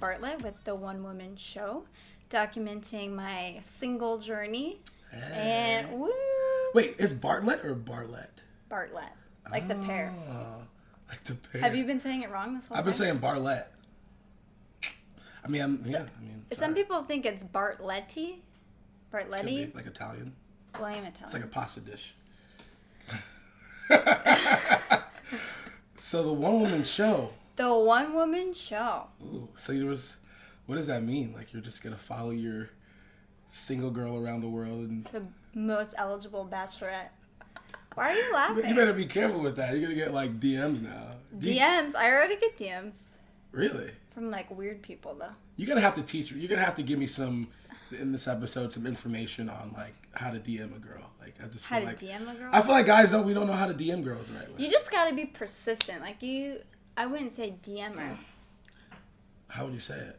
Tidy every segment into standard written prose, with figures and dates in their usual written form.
Bartlett with the One Woman Show, documenting my single journey. Hey. And woo! Wait, is Bartlett or Bartlett? Bartlett, like the pear. Like the pear. Have you been saying it wrong this whole time? I've been saying Bartlett. Some people think it's Bartletti. Bartletti? Like Italian. Well, I am Italian. It's like a pasta dish. So the One Woman Show. The One Woman Show. Ooh, so what does that mean? Like you're just gonna follow your single girl around the world and the most eligible bachelorette. Why are you laughing? You better be careful with that. You're gonna get like DMs now. DMs? I already get DMs. Really? From like weird people though. You're gonna have to teach me. You're gonna have to give me in this episode some information on like how to DM a girl. Like I just feel DM a girl. I feel like guys we don't know how to DM girls the right way. You just gotta be persistent. Like I wouldn't say DM her. How would you say it?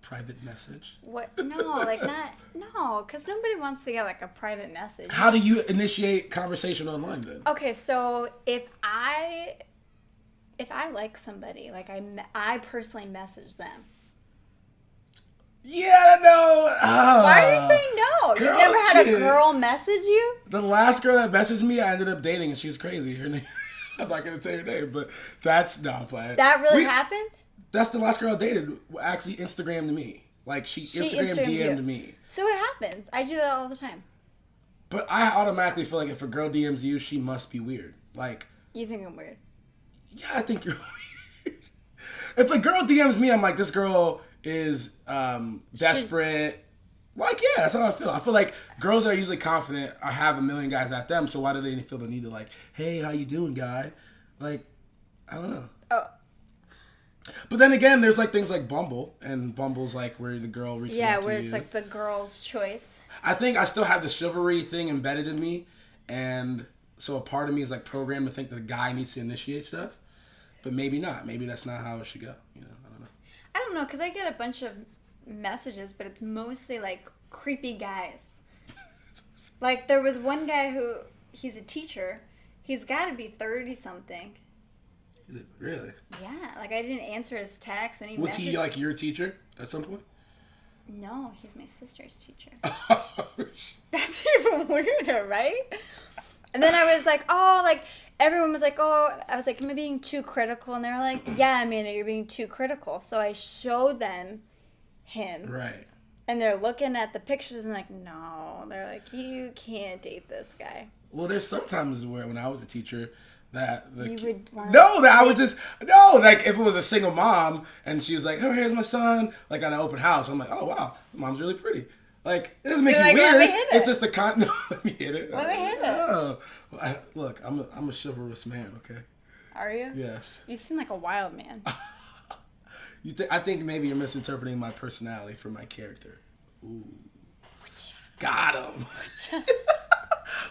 Private message? What? No, because nobody wants to get like a private message. How do you initiate conversation online then? Okay, so if I like somebody, like I personally message them. Yeah, no. Why are you saying no? You've never had a girl message you? The last girl that messaged me, I ended up dating, and she was crazy. Her name, I'm not gonna say her name, but I'm playing. That really happened? That's the last girl I dated. Actually, Instagrammed me. Like she Instagram DM'd me. So it happens. I do that all the time. But I automatically feel like if a girl DMs you, she must be weird. Like you think I'm weird? Yeah, I think you're weird. If a girl DMs me, I'm like, this girl is desperate. Like, yeah, that's how I feel. I feel like girls that are usually confident have a million guys at them, so why do they feel the need to like, hey, how you doing, guy? Like, I don't know. Oh. But then again, there's like things like Bumble, and Bumble's like where the girl reaches out to you. Yeah, where it's like the girl's choice. I think I still have the chivalry thing embedded in me, and so a part of me is like programmed to think that the guy needs to initiate stuff, but maybe not. Maybe that's not how it should go. You know, I don't know. I don't know, because I get a bunch of messages, but it's mostly like creepy guys. Like there was one guy he's a teacher. He's got to be 30 something. Really? Yeah, like I didn't answer his text and was he like your teacher at some point? No, he's my sister's teacher. That's even weirder, right? And then I was like, everyone was like, I was like, am I being too critical? And they were like, yeah, Amanda, you're being too critical. So I showed them him. Right. And they're looking at the pictures and like, no. They're like, you can't date this guy. Well, there's sometimes where when I was a teacher that if it was a single mom and she was like, oh, here's my son, like at an open house, I'm like, oh wow, mom's really pretty. Like it doesn't make it weird. It's just the no, let me hit it. Let me hit it. Oh. Look, I'm a chivalrous man. Okay. Are you? Yes. You seem like a wild man. I think maybe you're misinterpreting my personality for my character. Ooh. Got him.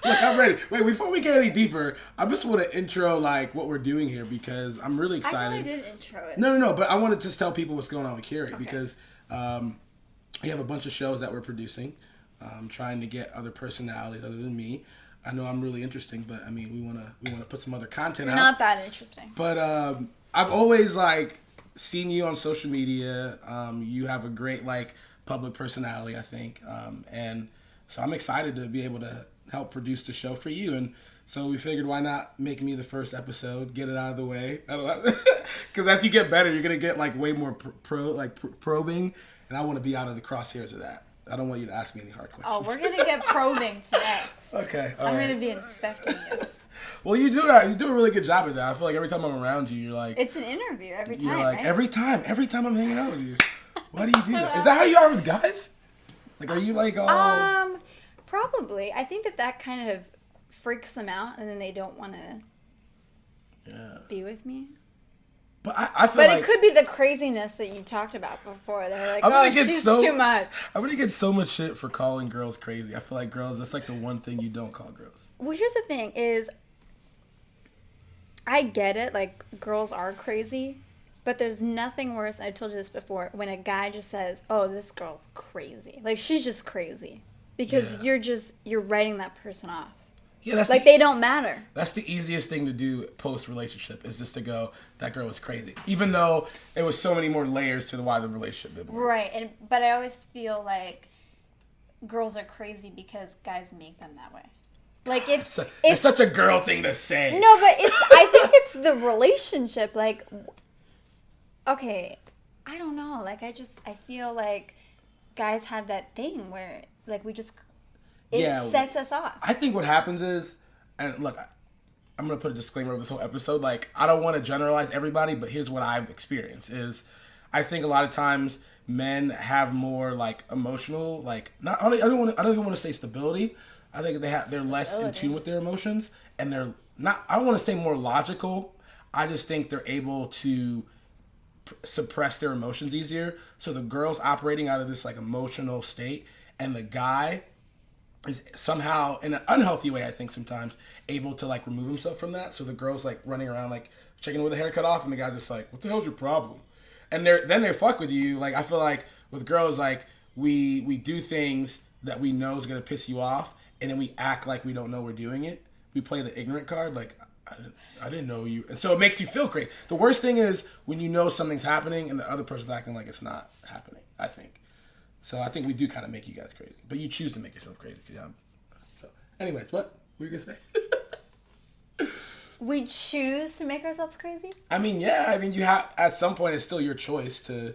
Look, I'm ready. Wait, before we get any deeper, I just want to intro like what we're doing here because I'm really excited. I thought I did intro it. No, but I wanted to tell people what's going on with Curate because we have a bunch of shows that we're producing, trying to get other personalities other than me. I know I'm really interesting, but I mean, we wanna put some other content out. Not that interesting. But I've always like seen you on social media. You have a great like public personality, I think, and so I'm excited to be able to help produce the show for you. And so we figured, why not make me the first episode, get it out of the way? Because as you get better, you're gonna get like way more probing, and I want to be out of the crosshairs of that. I don't want you to ask me any hard questions. Oh, we're gonna get probing today. Okay, I'm gonna be inspecting you. Well, you do a really good job at that. I feel like every time I'm around you, you're like, it's an interview every time. You're like right? every time I'm hanging out with you. Why do you do that? Is that how you are with guys? Like, are you like all? Probably. I think that kind of freaks them out, and then they don't want to be with me. But I feel like... But it could be the craziness that you talked about before. They're like, she's too much. I'm going to get so much shit for calling girls crazy. I feel like girls, that's like the one thing you don't call girls. Well, here's the thing is, I get it. Like, girls are crazy. But there's nothing worse, I told you this before, when a guy just says, oh, this girl's crazy. Like, she's just crazy. Because you're writing that person off. Yeah, that's like they don't matter. That's the easiest thing to do post-relationship is just to go, that girl was crazy. Even though there was so many more layers to why the relationship didn't work. Right, but I always feel like girls are crazy because guys make them that way. Like it's such a girl thing to say. No, but I think it's the relationship. Like, okay, I don't know. Like I feel like guys have that thing where like it sets us off. I think what happens is, and look, I'm going to put a disclaimer over this whole episode. Like, I don't want to generalize everybody, but here's what I've experienced is I think a lot of times men have more like emotional, like I don't even want to say stability. I think they're less in tune with their emotions, and they're not, I don't want to say more logical. I just think they're able to suppress their emotions easier. So the girl's operating out of this like emotional state, and the guy is somehow in an unhealthy way, I think sometimes able to like remove himself from that. So the girl's like running around like checking with the hair cut off, and the guy's just like, what the hell's your problem? And then they fuck with you. Like I feel like with girls, like we do things that we know is gonna piss you off, and then we act like we don't know we're doing it. We play the ignorant card, like I didn't know you, and so it makes you feel great. The worst thing is when you know something's happening and the other person's acting like it's not happening, I think. So I think we do kind of make you guys crazy, but you choose to make yourself crazy. So, anyways, what were you gonna say? We choose to make ourselves crazy? I mean, yeah. I mean, you have at some point. It's still your choice to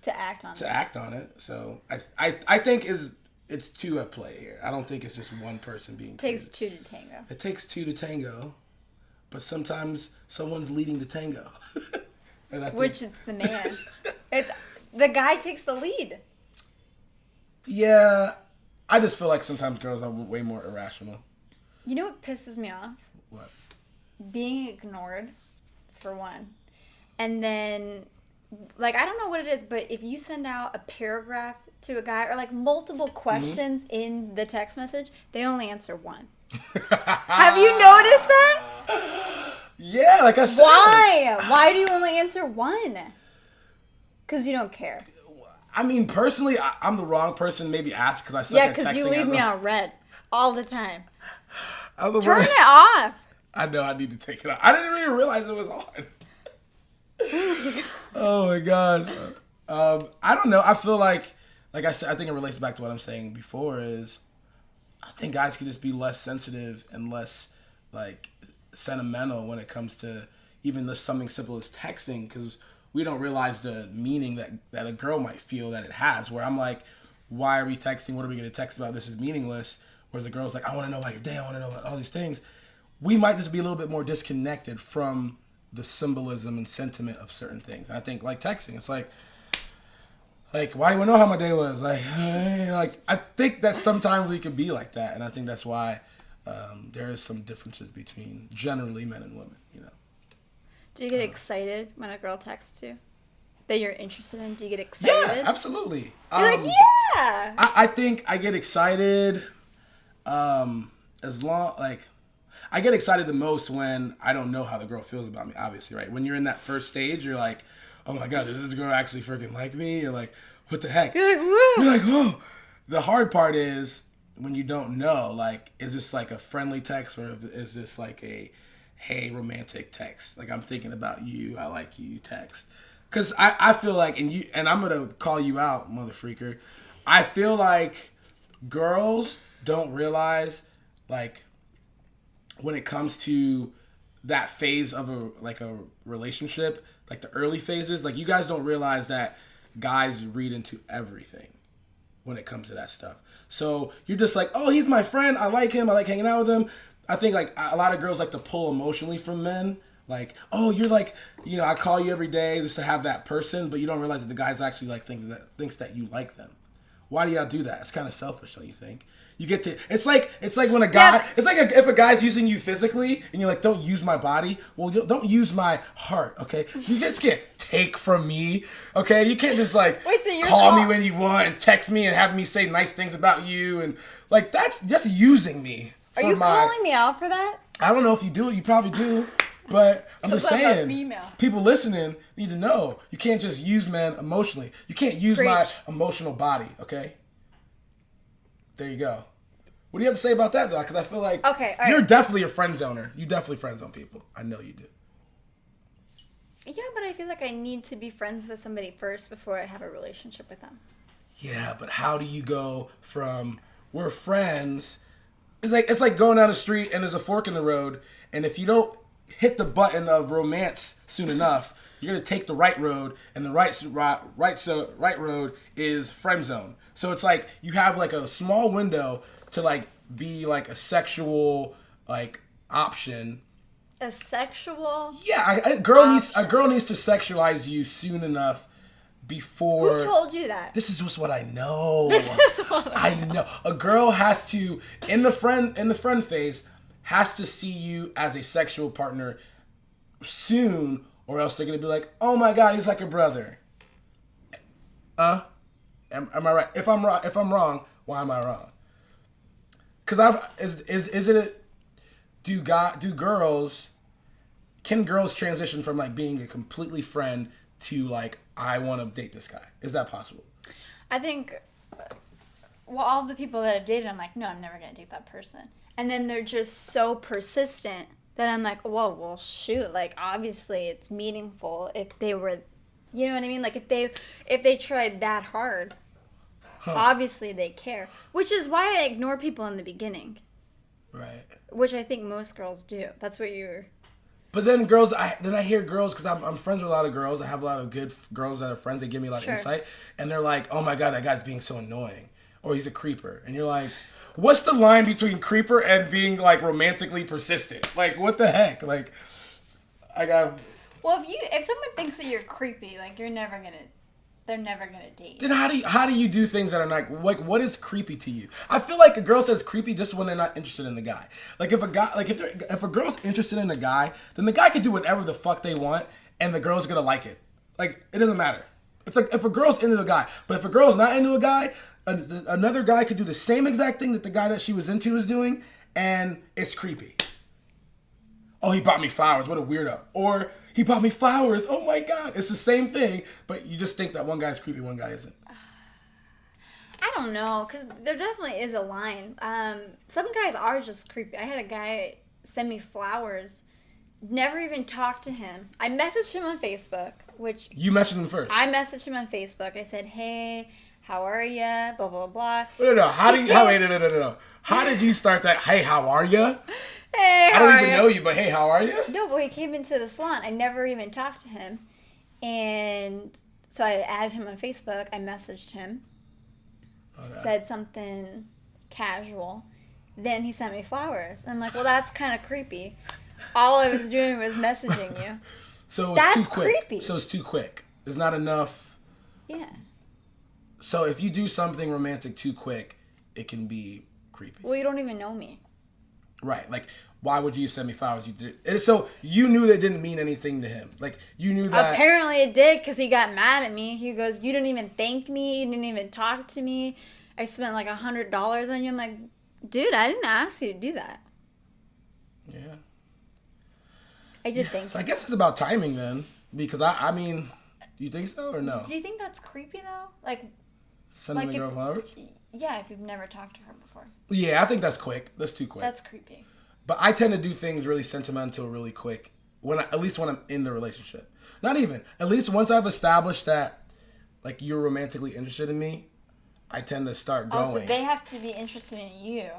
act on it. To act on it. So I think it's two at play here. I don't think it's just one person being. It takes two to tango. It takes two to tango, but sometimes someone's leading the tango. And I think, which is the man. It's the guy takes the lead. Yeah, I just feel like sometimes girls are way more irrational. You know what pisses me off? What? Being ignored, for one. And then, like, I don't know what it is, but if you send out a paragraph to a guy or, like, multiple questions in the text message, they only answer one. Have you noticed that? Yeah, like I said. Why? Why do you only answer one? Because you don't care. I mean, personally, I'm the wrong person maybe ask because I suck at texting. Yeah, because you leave me on red all the time. Turn it off. I know I need to take it off. I didn't even realize it was on. Oh my god. I don't know. I feel like I said, I think it relates back to what I'm saying before is I think guys could just be less sensitive and less like sentimental when it comes to even just something simple as texting, because we don't realize the meaning that a girl might feel that it has, where I'm like, why are we texting? What are we going to text about? This is meaningless. Whereas the girl's like, I want to know about your day. I want to know about all these things. We might just be a little bit more disconnected from the symbolism and sentiment of certain things. I think like texting, it's like why do you want to know how my day was? Like I think that sometimes we can be like that. And I think that's why there is some differences between generally men and women, you know. Do you get excited when a girl texts you that you're interested in? Do you get excited? Yeah, absolutely. You're like, yeah. I think I get excited as long, like, I get excited the most when I don't know how the girl feels about me, obviously, right? When you're in that first stage, you're like, oh my God, does this girl actually freaking like me? You're like, what the heck? You're like, woo. You're like, oh. The hard part is when you don't know, like, is this like a friendly text or is this like a, hey, romantic text? Like, I'm thinking about you, I like you text. Because I feel like, and I'm going to call you out, mother freaker. I feel like girls don't realize, like, when it comes to that phase of a relationship, like the early phases, like you guys don't realize that guys read into everything when it comes to that stuff. So you're just like, oh, he's my friend. I like him. I like hanging out with him. I think like a lot of girls like to pull emotionally from men. Like, oh, you're like, you know, I call you every day just to have that person, but you don't realize that the guy's actually like thinks that you like them. Why do y'all do that? It's kind of selfish, don't you think? You get to, it's like when a guy, it's like if a guy's using you physically and you're like, don't use my body. Well, don't use my heart, okay? You just can't take from me, okay? You can't just like call me when you want and text me and have me say nice things about you. And like, that's just using me. Are you calling me out for that? I don't know if you do it. You probably do. But I'm just saying, people listening need to know, you can't just use men emotionally. You can't use my emotional body, okay? There you go. What do you have to say about that, though? Because I feel like you're definitely a friend zoner. You definitely friend zone people. I know you do. Yeah, but I feel like I need to be friends with somebody first before I have a relationship with them. Yeah, but how do you go from we're friends? It's like going down the street and there's a fork in the road, and if you don't hit the button of romance soon enough, you're gonna take the right road, and the right road is friend zone. So it's like you have like a small window to like be like a sexual like option. A sexual? Yeah, a girl needs to sexualize you soon enough before. Who told you that? This is just what I know. This is what I know. A girl has to in the friend phase has to see you as a sexual partner soon, or else they're gonna be like, oh my god, he's like a brother. Am I right? If I'm wrong, why am I wrong? Because can girls transition from like being a completely friend to like I want to date this guy? Is that possible? I think, well, all the people that I've dated, I'm like, no, I'm never gonna date that person, and then they're just so persistent that I'm like, whoa, well, shoot, like obviously it's meaningful if they were, you know what I mean? Like if they tried that hard. Obviously they care, which is why I ignore people in the beginning. Right. Which I think most girls do. That's what you're. But then girls, I hear girls, because I'm friends with a lot of girls. I have a lot of good girls that are friends. They give me a lot of insight. And they're like, oh my God, that guy's being so annoying. Or he's a creeper. And you're like, what's the line between creeper and being like romantically persistent? Like, what the heck? Like, I got. Well, if someone thinks that you're creepy, like they're never gonna date. Then how do you do things that are like what is creepy to you? I feel like a girl says creepy just when they're not interested in the guy. Like if a girl's interested in a guy, then the guy can do whatever the fuck they want, and the girl's gonna like it. Like it doesn't matter. It's like if a girl's into a guy, but if a girl's not into a guy, another guy could do the same exact thing that the guy that she was into is doing, and it's creepy. Oh, he bought me flowers. What a weirdo. Or he bought me flowers. Oh my God. It's the same thing, but you just think that one guy's creepy, one guy isn't. I don't know, because there definitely is a line. Some guys are just creepy. I had a guy send me flowers, never even talked to him. I messaged him on Facebook, which... You messaged him first? I messaged him on Facebook. I said, hey, how are ya? Blah, blah, blah. No. How did you start that? Hey, how are ya? Hey, I don't even know you, but hey, how are you? No, but he came into the salon. I never even talked to him. And so I added him on Facebook. I messaged him. Okay. Said something casual. Then he sent me flowers. I'm like, well, that's kind of creepy. All I was doing was messaging you. So it's too quick. Creepy. So it's too quick. There's not enough. Yeah. So if you do something romantic too quick, it can be creepy. Well, you don't even know me. Right. Like, why would you send me flowers? So you knew that didn't mean anything to him. Like, you knew that... Apparently it did, because he got mad at me. He goes, you didn't even thank me. You didn't even talk to me. I spent like $100 on you. I'm like, dude, I didn't ask you to do that. Yeah. I did thank you. So I guess it's about timing then. Because, I mean, do you think so or no? Do you think that's creepy, though? Like... Sending the girl flowers? Yeah, if you've never talked to her before. Yeah, I think that's quick. That's too quick. That's creepy. But I tend to do things really sentimental really quick. At least when I'm in the relationship. Not even. At least once I've established that like you're romantically interested in me, I tend to start going. Oh, so they have to be interested in you.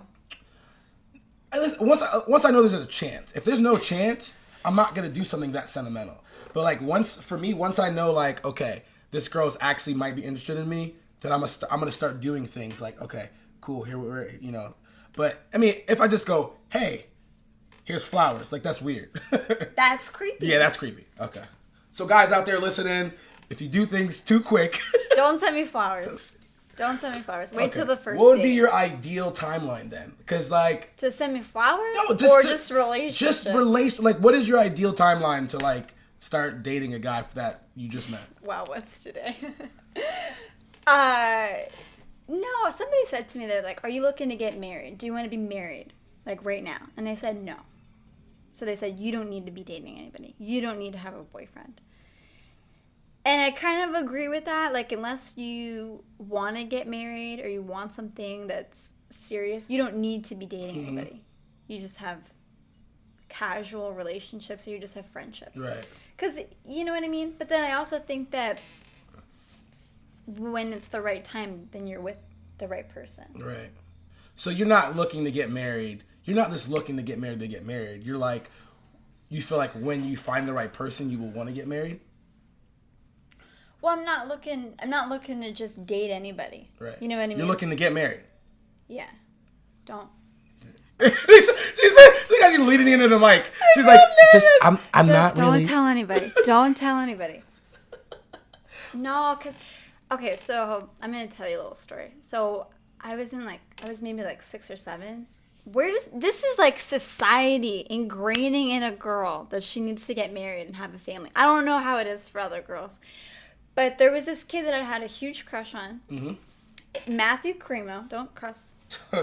Once I know there's a chance. If there's no chance, I'm not gonna do something that sentimental. But like once I know like, okay, this girl's actually might be interested in me, then I'm gonna start doing things like, okay, cool, here we're, you know. But I mean, if I just go, hey, here's flowers, like that's weird. That's creepy. Yeah, that's creepy. Okay. So guys out there listening, if you do things too quick, don't send me flowers. Don't send me flowers. Wait till the first date. What would be your ideal timeline then? Because like to send me flowers, no, just relationship. Just relation. Like, what is your ideal timeline to like start dating a guy that you just met? Wow, what's today? No, somebody said to me, they're like, are you looking to get married? Do you want to be married? Like right now? And I said no. So they said, you don't need to be dating anybody. You don't need to have a boyfriend. And I kind of agree with that. Like, unless you want to get married or you want something that's serious. You don't need to be dating anybody. You just have casual relationships, or you just have friendships. Right. Because, you know what I mean? But then I also think that when it's the right time, then you're with the right person. Right. So you're not looking to get married. You're not just looking to get married to get married. You're like, you feel like when you find the right person, you will want to get married? Well, I'm not looking to just date anybody. Right. You know what I mean? You're looking to get married. Yeah. Don't. Look how she's leading into the mic. She's like, I'm not really. Don't tell anybody. Don't tell anybody. No, because, okay, so I'm going to tell you a little story. So I was maybe like 6 or 7. This is like society ingraining in a girl that she needs to get married and have a family. I don't know how it is for other girls. But there was this kid that I had a huge crush on. Mm-hmm. Matthew Cremo. Don't cuss.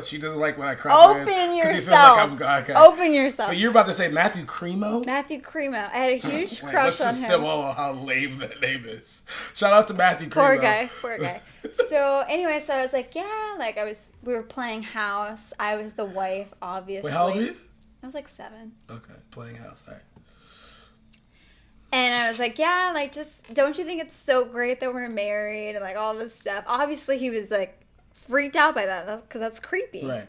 She doesn't like when I crush. Open yourself. Okay. Open yourself. But you're about to say Matthew Cremo? Matthew Cremo. I had a huge crush on him. Let's just still how lame that name is. Shout out to Matthew Cremo. Poor guy. So anyway, so I was like, yeah, like we were playing house. I was the wife, obviously. Wait, how old were you? I was like 7. Okay, playing house. All right. And I was like, yeah, like, just, don't you think it's so great that we're married and, like, all this stuff? Obviously, he was, like, freaked out by that because that's creepy. Right.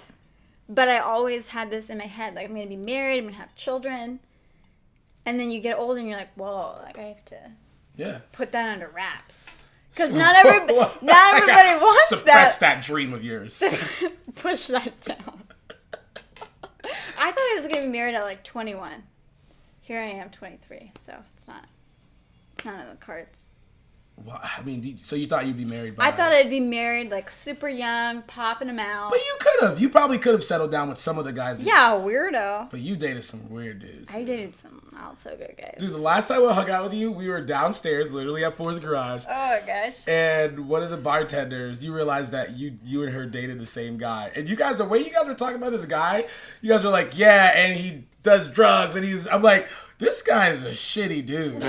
But I always had this in my head, like, I'm going to be married, I'm going to have children. And then you get older and you're like, whoa, like, I have to put that under wraps. Because not everybody wants that. Suppress that dream of yours. Push that down. I thought I was going to be married at, like, 21. Here I am, 23, so it's not in the cards. Well, I mean, so you thought you'd be married by... I thought I'd be married, like, super young, popping them out. But you could have. You probably could have settled down with some of the guys. Yeah, weirdo. But you dated some weird dudes. I dated some not so good guys. Dude, the last time I hung out with you, we were downstairs, literally at Ford's garage. Oh, gosh. And one of the bartenders, you realized that you and her dated the same guy. And you guys, the way you guys were talking about this guy, you guys were like, yeah, and he does drugs, and I'm like, this guy is a shitty dude.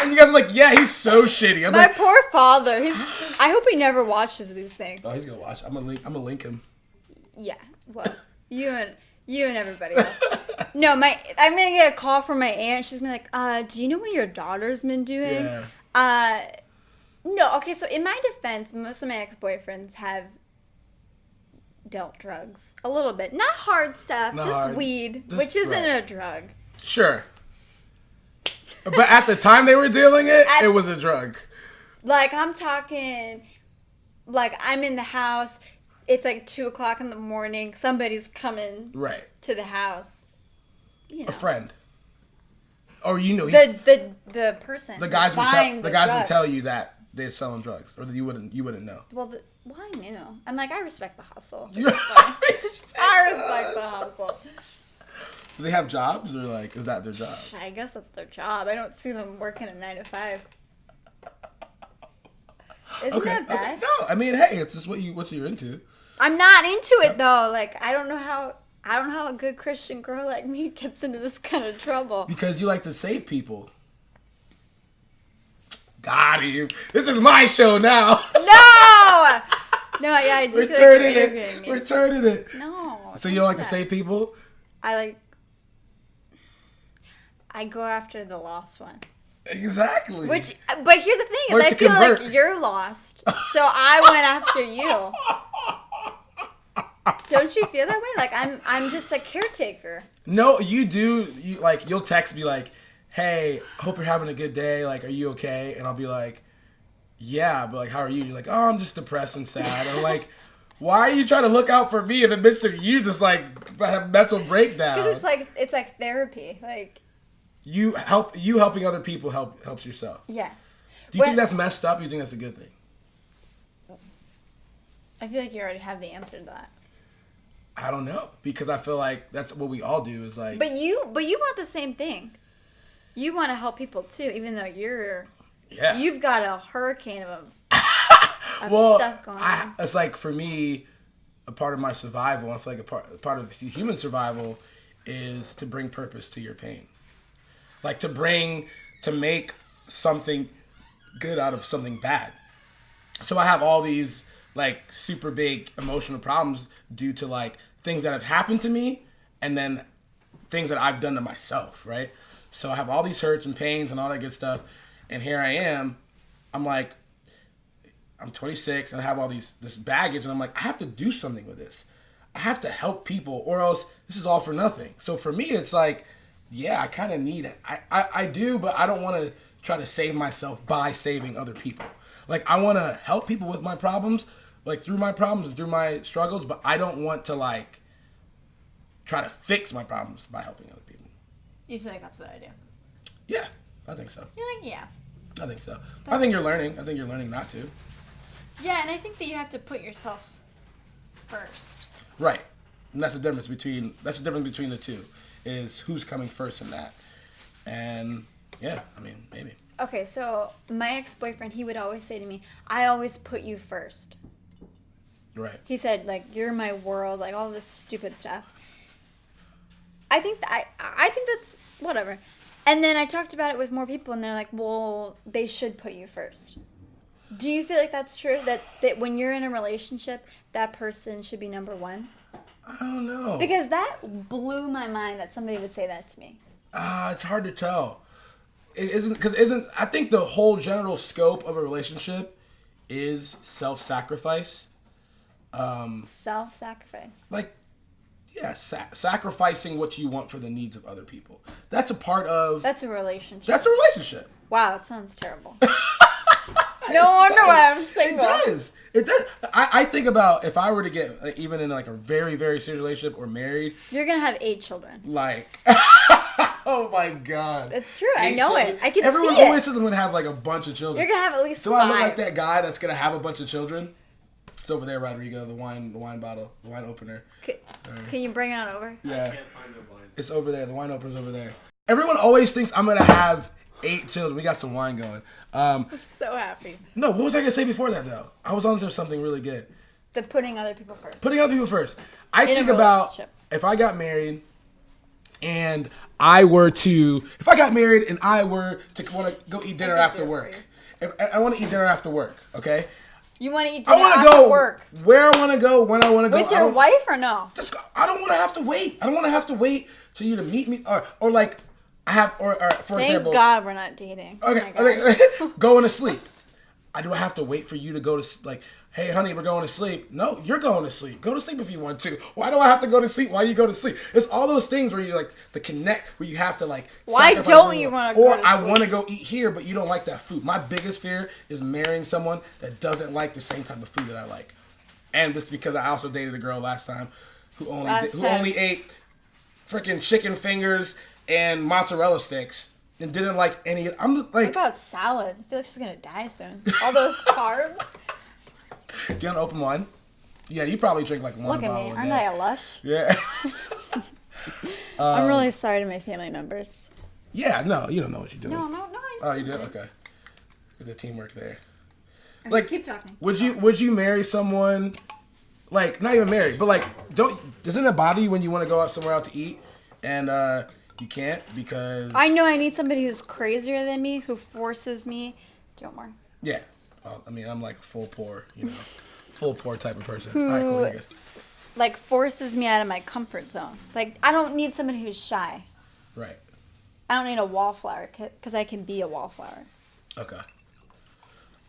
And you guys are like, yeah, he's so shitty. My poor father. I hope he never watches these things. Oh, he's gonna watch. I'm gonna link him. Yeah. Well, you and everybody else. No, I'm gonna get a call from my aunt. She's gonna be like, do you know what your daughter's been doing? Yeah. No. Okay. So in my defense, most of my ex-boyfriends have dealt drugs a little bit, not hard stuff, just weed, which isn't a drug. Sure. But at the time they were dealing it was a drug. Like, I'm talking, like, I'm in the house. It's like 2:00 in the morning. Somebody's coming to the house. You know. A friend. Or the person. The guys would tell you that they're selling drugs, or you wouldn't know. Well, I knew. I'm like, I respect the hustle. I respect the hustle. Do they have jobs, or like, is that their job? I guess that's their job. I don't see them working a 9 to 5. Isn't that bad? Okay. No, I mean, hey, it's just what you're into. I'm not into it though. Like, I don't know how a good Christian girl like me gets into this kind of trouble. Because you like to save people. Got him. This is my show now. No, yeah, I do feel like you're interviewing me. We're turning it. No. So you don't like to save people? I go after the lost one. Exactly. But here's the thing, is I feel like you're lost, so I went after you. Don't you feel that way? Like, I'm just a caretaker. No, you do. You'll text me like, hey, hope you're having a good day. Like, are you okay? And I'll be like, yeah, but like, how are you? You're like, oh, I'm just depressed and sad. And I'm like, why are you trying to look out for me in the midst of you just like have mental breakdown? Because it's like therapy. Like, you helping other people helps yourself. Yeah. Do you think that's messed up? Or you think that's a good thing? I feel like you already have the answer to that. I don't know, because I feel like that's what we all do, is like. But you want the same thing. You want to help people too, even though you've got a hurricane of stuff going on. It's like, for me, a part of my survival, I feel like a part of human survival is to bring purpose to your pain. Like, to make something good out of something bad. So I have all these like super big emotional problems due to like things that have happened to me and then things that I've done to myself, right? So I have all these hurts and pains and all that good stuff, and here I am. I'm like, I'm 26 and I have all this baggage, and I'm like, I have to do something with this. I have to help people, or else this is all for nothing. So for me, it's like, yeah, I kind of need it. I do, but I don't want to try to save myself by saving other people. Like, I want to help people with my problems, like through my problems and through my struggles, but I don't want to like try to fix my problems by helping other people. You feel like that's what I do? Yeah, I think so. You're like, yeah. I think so. I think you're learning. I think you're learning not to. Yeah, and I think that you have to put yourself first. Right. And that's the difference between the two, is who's coming first in that. And yeah, I mean, maybe. Okay, so my ex-boyfriend, he would always say to me, I always put you first. Right. He said, like, you're my world, like all this stupid stuff. I think I think that's whatever. And then I talked about it with more people, and they're like, well, they should put you first. Do you feel like that's true? That when you're in a relationship, that person should be number one? I don't know. Because that blew my mind that somebody would say that to me. It's hard to tell. I think the whole general scope of a relationship is self-sacrifice. Self-sacrifice. Like, yeah, sacrificing what you want for the needs of other people. That's a part of... That's a relationship. That's a relationship. Wow, it sounds terrible. No wonder why I'm single. It does. I think about if I were to get even in like a very, very serious relationship or married. You're going to have 8 children. Like, oh my God. It's true. I know children. it. I can Everyone see it. always says I'm going to have like a bunch of children. You're going to have at least 5. Do I look like that guy that's going to have a bunch of children? It's over there, Rodrigo, the wine bottle, the wine opener. Can you bring it on over? Yeah. I can't find the wine. It's over there. The wine opener's over there. Everyone always thinks I'm going to have 8 children. We got some wine going. I'm so happy. No, what was I going to say before that, though? I was on to something really good. The putting other people first. Putting other people first. I In a think about relationship. if I got married and I were to want to go eat dinner after work. If I want to eat dinner after work, okay? You want to eat I dinner want to after go work. where I want to go, when I want to go. With your wife or no? I don't want to have to wait. I don't want to have to wait for you to meet me or like I have or for Thank example. God we're not dating. Okay, Oh my God. going to sleep. Do I have to wait for you to go to like? Hey, honey, we're going to sleep. No, you're going to sleep. Go to sleep if you want to. Why do I have to go to sleep while you go to sleep? It's all those things where you like the connect, where you have to like. Why don't you want to go to sleep? Or I want to go eat here, but you don't like that food. My biggest fear is marrying someone that doesn't like the same type of food that I like. And just because I also dated a girl last time who only ate freaking chicken fingers and mozzarella sticks and didn't like any. I'm just like. What about salad? I feel like she's gonna die soon. All those carbs. Do you want to open one? Yeah, you probably drink like one Look at bottle me. a Aren't day. I a lush? Yeah. I'm really sorry to my family members. Yeah, no, you don't know what you're doing. No. Oh, you do? Okay. The teamwork there. Okay, Like, keep talking. Would you marry someone, like, not even married, but like, doesn't it bother you when you want to go out somewhere out to eat and you can't because... I know I need somebody who's crazier than me, who forces me to do more. Yeah. Well, I mean, I'm like full pour type of person. Who, All right, cool, good. like, forces me out of my comfort zone. Like, I don't need somebody who's shy. Right. I don't need a wallflower, because I can be a wallflower. Okay.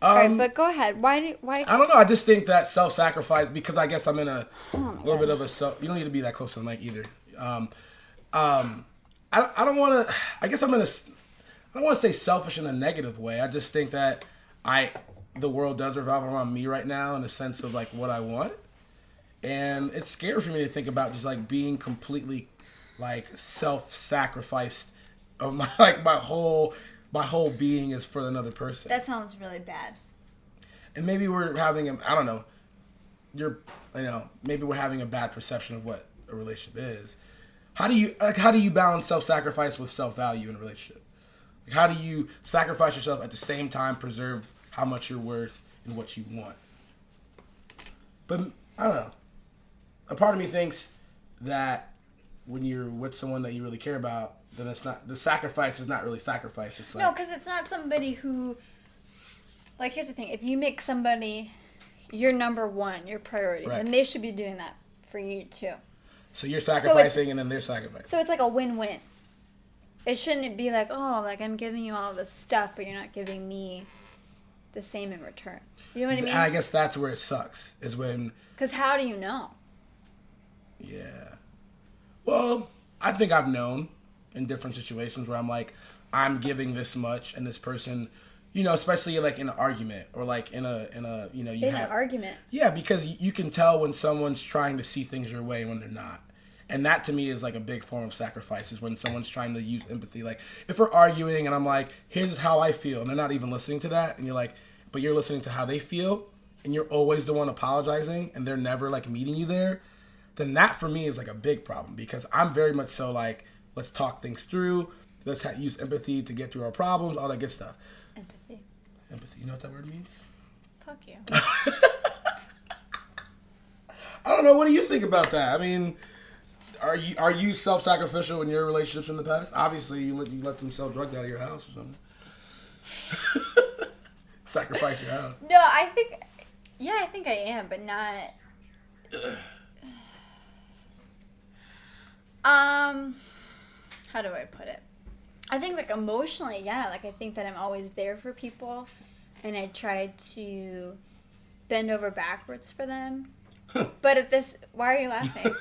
All right, but go ahead. Why? I don't know. I just think that self-sacrifice, because I guess I'm in a little bit of a self. You don't need to be that close to the mic either. I don't want to. I guess I'm in a. I don't want to say selfish in a negative way. I just think that the world does revolve around me right now in the sense of like what I want, and it's scary for me to think about just like being completely like self-sacrificed of my my whole being is for another person. That sounds really bad. And maybe we're having I don't know. Maybe we're having a bad perception of what a relationship is. How do you balance self-sacrifice with self-value in a relationship? Like, how do you sacrifice yourself at the same time preserve how much you're worth and what you want? But I don't know. A part of me thinks that when you're with someone that you really care about, then it's not, the sacrifice is not really sacrifice. It's like, No, because it's not somebody who, like, here's the thing. If you make somebody your number one, your priority. Right. And they should be doing that for you too. So you're sacrificing and then they're sacrificing. So it's like a win-win. It shouldn't be like, oh, like I'm giving you all this stuff, but you're not giving me the same in return. You know what I mean? And I guess that's where it sucks, is when... Because how do you know? Yeah. Well, I think I've known in different situations where I'm like, I'm giving this much, and this person, you know, especially like in an argument or like in a you know, an argument. Yeah, because you can tell when someone's trying to see things your way and when they're not. And that to me is like a big form of sacrifice, is when someone's trying to use empathy. Like if we're arguing and I'm like, here's how I feel, and they're not even listening to that, and you're like, but you're listening to how they feel, and you're always the one apologizing, and they're never like meeting you there, then that for me is like a big problem, because I'm very much so like, let's talk things through, let's use empathy to get through our problems, all that good stuff. Empathy. Empathy, you know what that word means? Fuck you. I don't know, what do you think about that? I mean, are you self-sacrificial in your relationships in the past? Obviously, you let them sell drugs out of your house or something. Sacrifice your house. No, I think I am, but not. How do I put it? I think like emotionally, yeah. Like I think that I'm always there for people, and I try to bend over backwards for them. But at this, why are you laughing?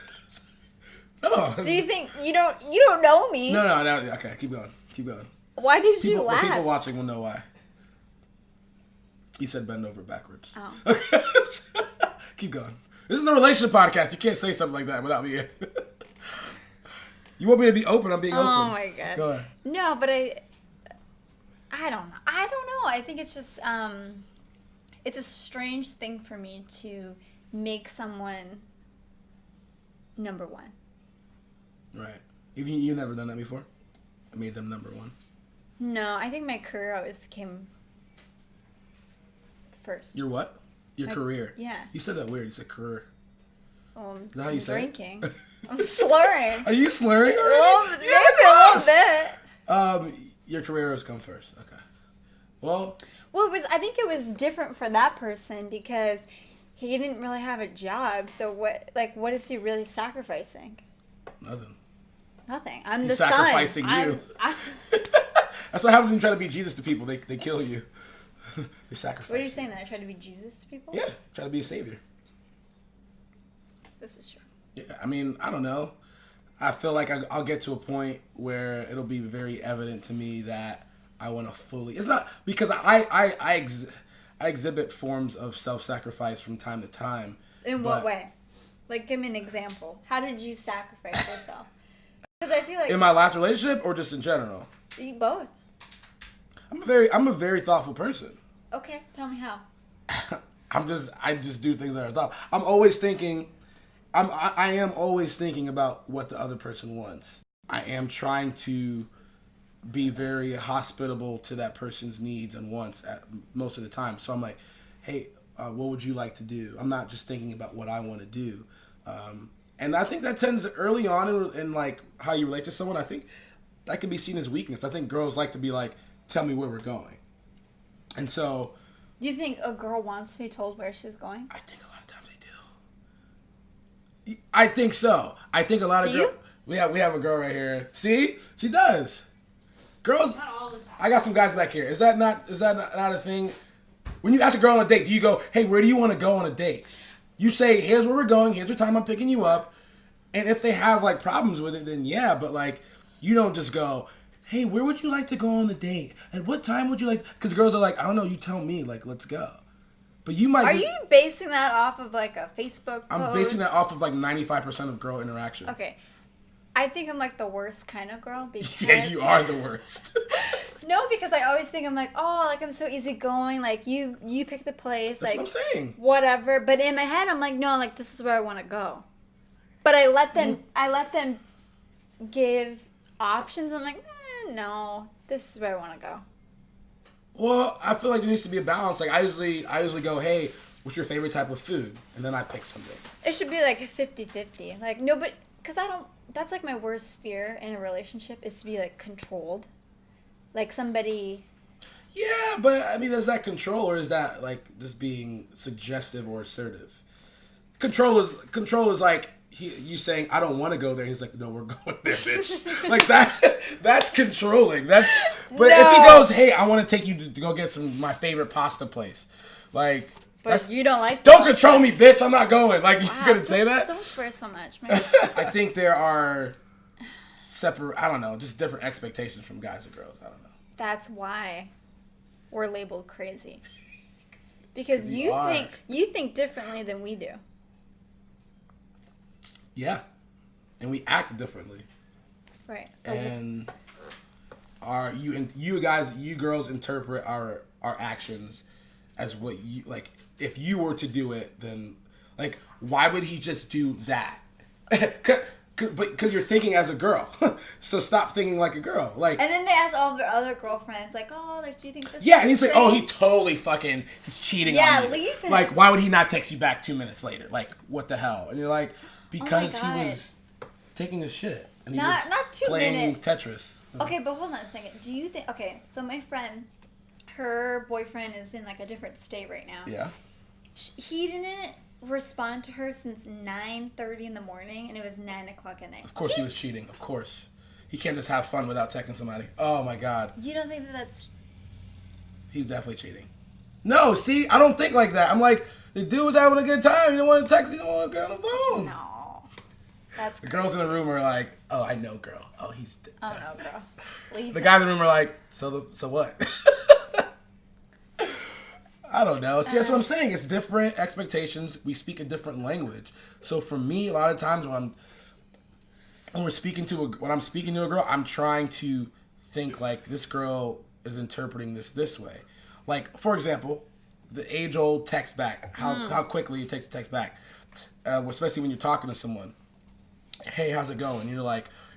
No. Do you think you don't know me? No. Okay, keep going. Why did you The laugh? people watching will know why. You said bend over backwards. Oh. Okay. Keep going. This is a relationship podcast. You can't say something like that without me. You want me to be open? I'm being open. Oh my god. Go ahead. No, but I don't know. I think it's just it's a strange thing for me to make someone number one. Right. You've never done that before? I made them number one. No, I think my career always came first. Your what? Your career. Yeah. You said that weird. You said career. Is that how you say it? drinking. I'm slurring. Are you slurring already? Maybe a little bit. Your career has come first. Okay. Well, I think it was different for that person because he didn't really have a job. So what is he really sacrificing? Nothing. I'm He's the sacrificing son. you. That's what happens when you try to be Jesus to people. They kill you. They sacrifice. What are you saying? That I try to be Jesus to people? Yeah, try to be a savior. This is true. Yeah, I mean, I don't know. I feel like I'll get to a point where it'll be very evident to me that I want to fully. It's not because I exhibit forms of self-sacrifice from time to time. In what way? Like, give me an example. How did you sacrifice yourself? Because I feel like in my last relationship or just in general. Both. I'm a very thoughtful person. Okay, tell me how. I just do things that are thoughtful. I'm always thinking. I am always thinking about what the other person wants. I am trying to be very hospitable to that person's needs and wants at most of the time. So I'm like, hey, what would you like to do? I'm not just thinking about what I want to do. And I think that tends early on in like how you relate to someone. I think that can be seen as weakness. I think girls like to be like, tell me where we're going. And so. You think a girl wants to be told where she's going? I think a lot of times they do. I think so. I think a lot of girls. We have a girl right here. See, she does. Girls. Not all the time. I got some guys back here. Is that not a thing? When you ask a girl on a date, do you go, hey, where do you want to go on a date? You say, here's where we're going. Here's the time I'm picking you up. And if they have like problems with it, then yeah. But like, you don't just go, hey, where would you like to go on the date? At what time would you like? Because girls are like, I don't know. You tell me. Like, let's go. But you might. Are you basing that off of like a Facebook post? I'm basing that off of like 95% of girl interaction. Okay. I think I'm like the worst kind of girl because yeah, you are the worst. No, because I always think I'm like, oh, like I'm so easygoing. Like you pick the place. That's like what I'm saying. Whatever. But in my head, I'm like, no, like this is where I want to go. But I let them give options. I'm like, no, this is where I want to go. Well, I feel like there needs to be a balance. Like I usually go, hey, what's your favorite type of food? And then I pick something. It should be like a 50-50. Like no, but because that's like my worst fear in a relationship is to be like controlled. Like somebody. Yeah, but I mean, is that control or is that like just being suggestive or assertive? Control is like you saying I don't want to go there. He's like, no, we're going there, bitch. Like that. That's controlling. But if he goes, hey, I want to take you to go get my favorite pasta place, like. But you don't like. Don't control me, bitch. I'm not going. Like you couldn't say that. Don't swear so much, man. I think there are separate. I don't know, just different expectations from guys and girls. I don't know. That's why we're labeled crazy. Because you think differently than we do. Yeah, and we act differently. Right. And you girls interpret our actions as what you like. If you were to do it, then like why would he just do that? Because you're thinking as a girl, so stop thinking like a girl. Like, and then they ask all their other girlfriends, like, "Oh, like, do you think this?" Yeah, and he's like, "Oh, he totally he's cheating on you." Yeah, leave him. Like, why would he not text you back 2 minutes later? Like, what the hell? And you're like, because he was taking a shit and he was not 2 playing minutes. Tetris. Okay, but hold on a second. Do you think? Okay, so my friend, her boyfriend is in like a different state right now. Yeah. He didn't respond to her since 9:30 in the morning, and it was 9 o'clock at night. Of course he was cheating. Of course. He can't just have fun without texting somebody. Oh, my God. You don't think that's... He's definitely cheating. No, see, I don't think like that. I'm like, the dude was having a good time. You don't want to text, you don't want to get on the phone. No. That's The girls in the room are like, oh, I know, girl. Oh, he's... Oh, no, girl. Leave The him. guys in the room are like, so what? I don't know. See, that's what I'm saying. It's different expectations. We speak a different language. So for me, a lot of times when I'm speaking to a girl, I'm trying to think like this girl is interpreting this way. Like, for example, the age-old text back. How quickly it takes to text back, especially when you're talking to someone. Hey, how's it going?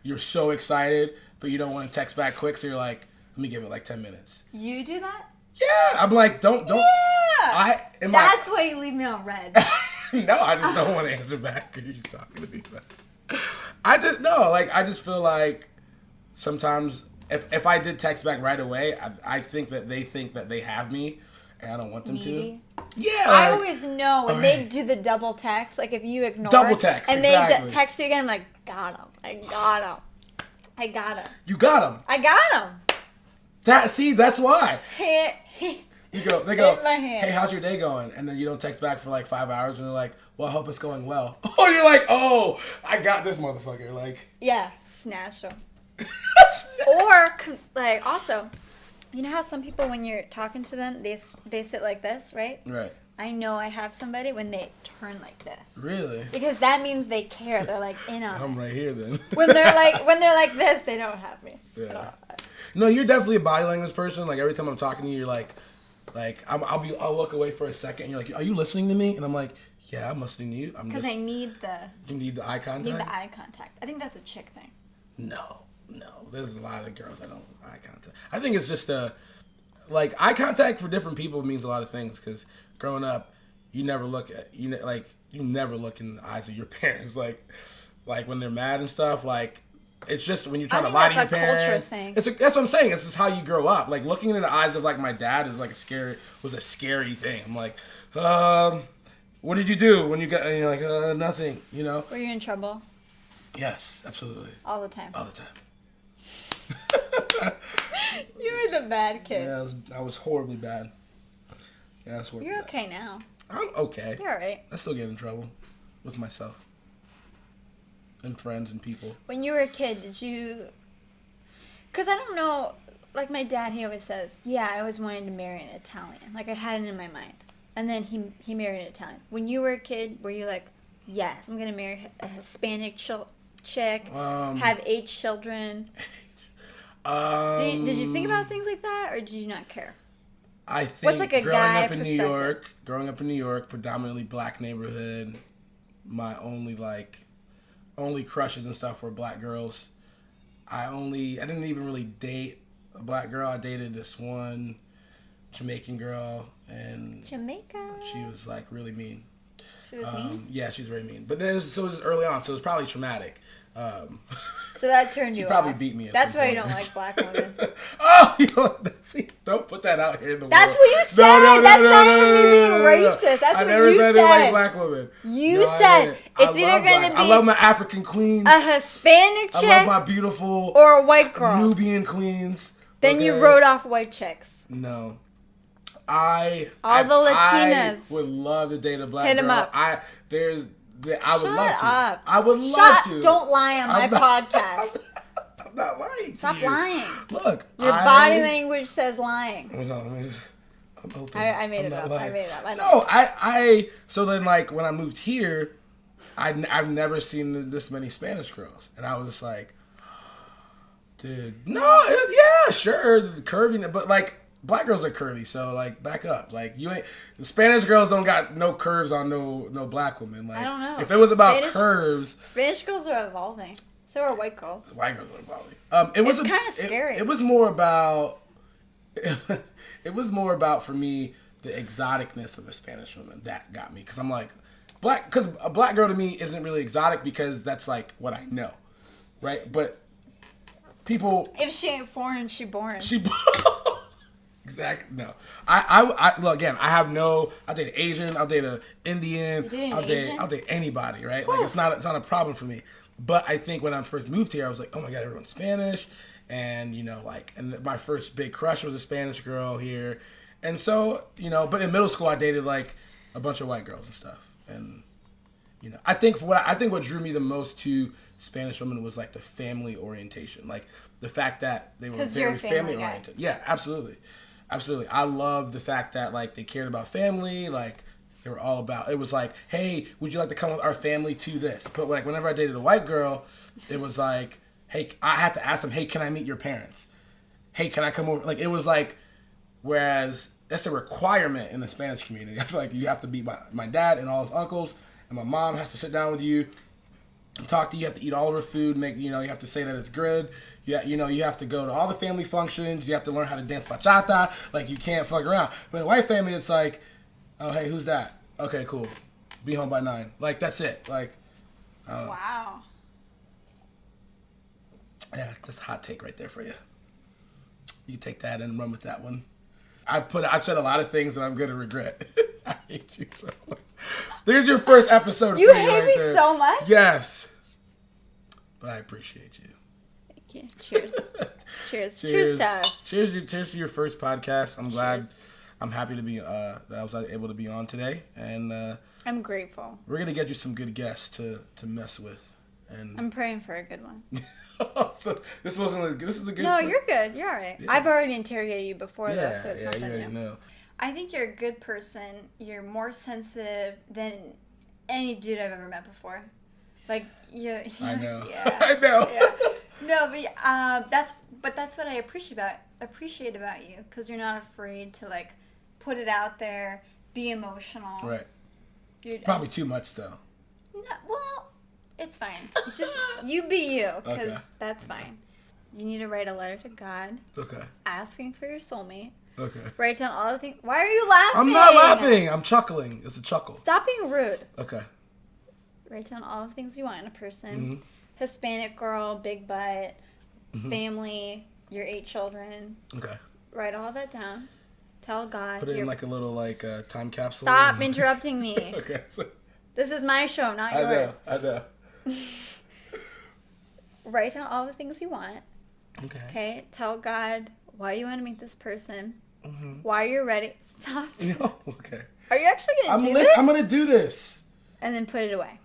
You're so excited, but you don't want to text back quick, so you're like, let me give it like 10 minutes. You do that? Yeah, I'm like, don't. Yeah. That's why you leave me on red. No, I just don't want to answer back because you're talking to me. I just feel like sometimes if I did text back right away, I think that they have me, and I don't want them to. Yeah. I always know when they do the double text, like if you ignore double text, and exactly. they text you again, I'm like, got him. I got him. You got him. I got him. That's why. They go, my hand. Hey, how's your day going? And then you don't text back for like 5 hours, and they're like, well, I hope it's going well. Oh, you're like, oh, I got this motherfucker. Like, yeah, snatch them. Or like also, you know how some people when you're talking to them, they sit like this, right? Right. I know I have somebody when they turn like this. Really? Because that means they care. They're like in on I'm it. right here then. when they're like this, they don't have me. Yeah. No, you're definitely a body language person. Like every time I'm talking to you, you're like I'll look away for a second. And you're like, are you listening to me? And I'm like, yeah, I'm listening to you. Because I need the. You need the eye contact. Need the eye contact. I think that's a chick thing. No. There's a lot of girls that don't eye contact. I think it's just eye contact for different people means a lot of things. Because growing up, you never look in the eyes of your parents. Like when they're mad and stuff. Like it's just when you're trying to lie to your parents. Culture thing. That's what I'm saying. It's just how you grow up. Like looking in the eyes of like my dad is like was a scary thing. I'm like, what did you do when you got? And you're like, nothing. You know. Were you in trouble? Yes, absolutely. All the time. All the time. You were the bad kid. Yeah, I was horribly bad. Yeah, that's horribly You're bad. okay now. I'm okay. You're alright. I still get in trouble with myself and friends and people. When you were a kid, did you... Because I don't know, like my dad, he always says, yeah, I always wanted to marry an Italian. Like I had it in my mind. And then he married an Italian. When you were a kid, were you like, yes, I'm going to marry a Hispanic chick, have 8 children? Did you think about things like that, or did you not care? I think what's like a guy growing up in New York, predominantly black neighborhood, my only crushes and stuff were black girls. I didn't even really date a black girl. I dated this one Jamaican girl, and Jamaica. She was like really mean. She was mean? Yeah, she was very mean. But then it was early on, so it was probably traumatic. So that turned you probably off. beat me. That's why you don't like black women. Oh, see, don't put that out here in the world. That's what you said. That's not even me being racist. That's what you said. I never said I didn't like black women. You said it's either going to be. I love my African queens. A Hispanic chick. I love my beautiful. Or a white girl. Nubian queens. Then you wrote off white chicks. No. The Latinas. I would love to date a black girl. Hit him up. I would love to. Up. I would love to. Don't lie on my podcast. I'm not lying. Stop lying. Look, your body language says lying. I'm open. I made it up. Lying. I made it up. I so then like when I moved here, I've never seen this many Spanish girls, and I was just like, dude, no, yeah, sure, the curvy, but like. Black girls are curvy, so like back up. Like the Spanish girls don't got no curves on no black women. Like I don't know. If it was about curves, Spanish girls are evolving. So are white girls. White girls are evolving. It's kind of scary. It was more about. It was more about for me the exoticness of a Spanish woman that got me because I'm like because a black girl to me isn't really exotic because that's like what I know, right? But people. If she ain't foreign, she boring. Exactly. No. I look again. I'll date an Asian. I'll date an Indian. I'll date anybody. Right. Whew. Like it's not a problem for me. But I think when I first moved here, I was like, oh my god, everyone's Spanish, and and my first big crush was a Spanish girl here, and so But in middle school, I dated like a bunch of white girls and stuff, and I think what drew me the most to Spanish women was like the family orientation, like the fact that they were very family oriented. Yeah, absolutely. Absolutely. I love the fact that like they cared about family, like they were all about it was like, hey, would you like to come with our family to this? But like whenever I dated a white girl, it was like, hey, I had to ask them, hey, can I meet your parents? Hey, can I come over? Like it was like whereas that's a requirement in the Spanish community. I feel like you have to meet my dad and all his uncles, and my mom has to sit down with you and talk to you. You have to eat all of her food, you have to say that it's good. Yeah, you have to go to all the family functions. You have to learn how to dance bachata. Like, you can't fuck around. But in a white family, it's like, oh, hey, who's that? Okay, cool. Be home by 9. Like, that's it. Like, wow. Yeah, that's a hot take right there for you. You take that and run with that one. I've said a lot of things that I'm going to regret. I hate you so much. There's your first episode. You hate me so much? Yes. But I appreciate you. Thank you. Cheers. Cheers. Cheers to us. Cheers to your first podcast. I'm glad. I'm happy to be that I was able to be on today, and I'm grateful. We're gonna get you some good guests to mess with, and I'm praying for a good one. So this is a good. No, you're good. You're all right. Yeah. I've already interrogated you before, though, so it's nothing you already new. know. I think you're a good person. You're more sensitive than any dude I've ever met before. Like I know. Yeah. I know. Yeah. No, but that's what I appreciate about you, because you're not afraid to like put it out there, be emotional. Right. Probably too much though. No, well, it's fine. Just you be you, because that's fine. You need to write a letter to God. Okay. Asking for your soulmate. Okay. Write down all the things. Why are you laughing? I'm not laughing. I'm chuckling. It's a chuckle. Stop being rude. Okay. Write down all the things you want in a person. Mm-hmm. Hispanic girl, big butt, family, your 8 children. Okay. Write all that down. Tell God. Put it in like a little time capsule. Stop interrupting me. Okay. This is my show, not yours. I know. Write down all the things you want. Okay. Okay. Tell God why you want to meet this person. Mm-hmm. Why you're ready. Stop. No. Okay. Are you actually gonna do this? I'm gonna do this. And then put it away.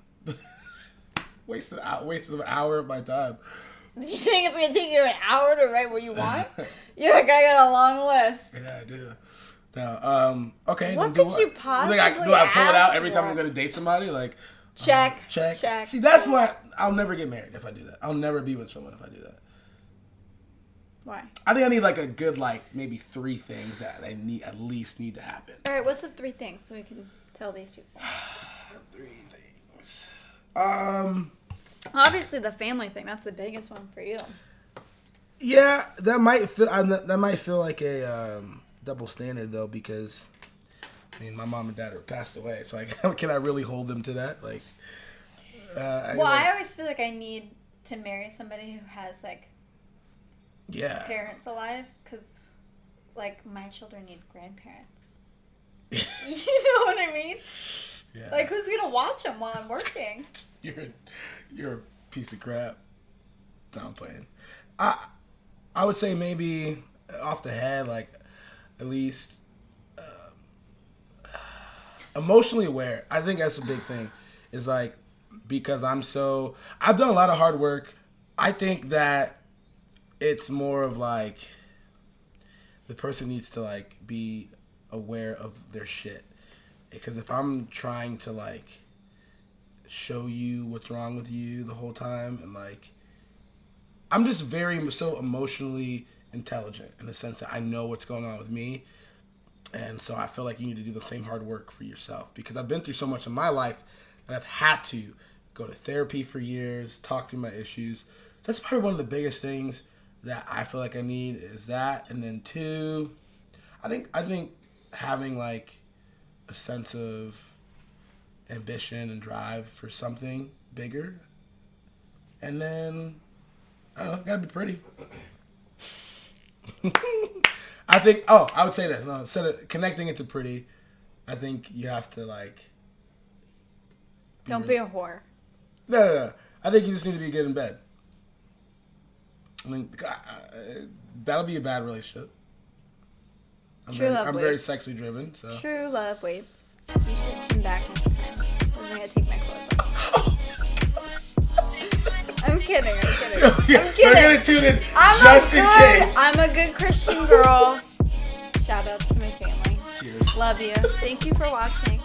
Wasted an hour of my time. Do you think it's gonna take you an hour to write what you want? You're like, I got a long list. Yeah, I do. No. Okay. What could you possibly do I pull it out every time I'm gonna date somebody? Like. Check. See, that's why I'll never get married if I do that. I'll never be with someone if I do that. Why? I think I need like a good maybe 3 things that I at least need to happen. All right, what's the 3 things so we can tell these people? 3 things. Obviously the family thing. That's the biggest one for you. Yeah, that might feel like a double standard though, because I mean my mom and dad are passed away, so can I really hold them to that? Like, I always feel like I need to marry somebody who has like Yeah. parents alive, because like my children need grandparents. You know what I mean? Yeah. Like, who's gonna watch them while I'm working? You're a piece of crap. No, I'm playing. I would say maybe off the head, like at least emotionally aware. I think that's a big thing. Is like, because I've done a lot of hard work. I think that it's more of like the person needs to like be aware of their shit. Because if I'm trying to like show you what's wrong with you the whole time, and like I'm just so emotionally intelligent in the sense that I know what's going on with me. And so I feel like you need to do the same hard work for yourself, because I've been through so much in my life that I've had to go to therapy for years, talk through my issues. That's probably one of the biggest things that I feel like I need is that. And then two, I think having like a sense of ambition and drive for something bigger. And then, I don't know, gotta be pretty. I would say that. No, instead of connecting it to pretty, I think you have to like... Don't be a whore. No. I think you just need to be good in bed. I mean, that'll be a bad relationship. I'm very sexually driven, so... True love waits. You should tune back next time. I'm gonna take my clothes off. I'm kidding. I'm kidding. We're gonna tune in just in case. I'm a good Christian girl. Shout outs to my family. Cheers. Love you. Thank you for watching.